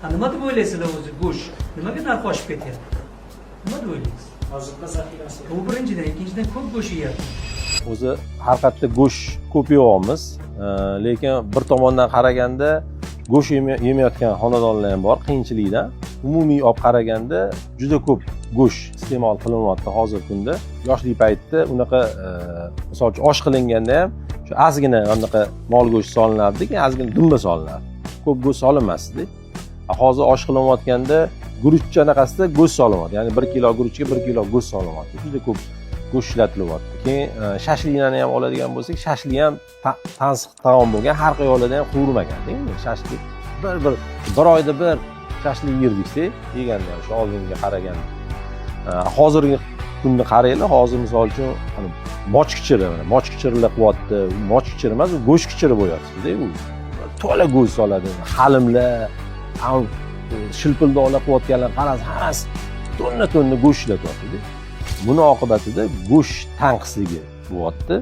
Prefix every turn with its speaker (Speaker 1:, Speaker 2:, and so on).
Speaker 1: Nima deb o'ylaysizlar o'zi go'sht? Nimaga narxi oshib ketyapti? Nima deb o'ylaysiz?
Speaker 2: Oziqa zaxirasi.
Speaker 1: Bu birinchidan, ikkinchidan ko'p go'sht yeyapti.
Speaker 3: O'zi har qayerda go'sht ko'p yeyapmiz, lekin bir tomondan qaraganda go'sht yemayotgan xonadonlar ham bor qiyinchilikdan. Umumiy olib qaraganda juda ko'p go'sht iste'mol qilinyapti hozirgi kunda. Yoshlik paytda unaqa misol uchun osh qilinganda ham shu ozgina anaqa mol go'sht solinardi, keyin ozgina dumba solinardi. Ko'p go'sht solinmasdi. Hozir osh qilinayotganda guruchcha anaqasida go'sht solinyapti. Ya'ni 1 kilo guruchga 1 kilo go'sht solinyapti. Juda ko'p go'sht ishlatilyapti. Keyin shashliklarni ham oladigan bo'lsak, shashlik ham tansiq taom bo'lgan, har qayerda ham quvurmagan, deymi? Shashlik bir oyda bir shashlik yerdiksa, yeganda ham shu oldinga qaraganda. Hozirgi kunni qaranglar, hozir misol uchun mochkichiri, mana mochkichirilar qilyapti. Mochkichiri emas, u go'sht kichiri bo'lyapti-da, u. To'la go'sht soladi. Halimlar, shilpildoqlar qilayotganlar qarasa, hammasi tonna go'sht ishlatyapti. Buni oqibatida go'sht tanqisligi bo'lyapti.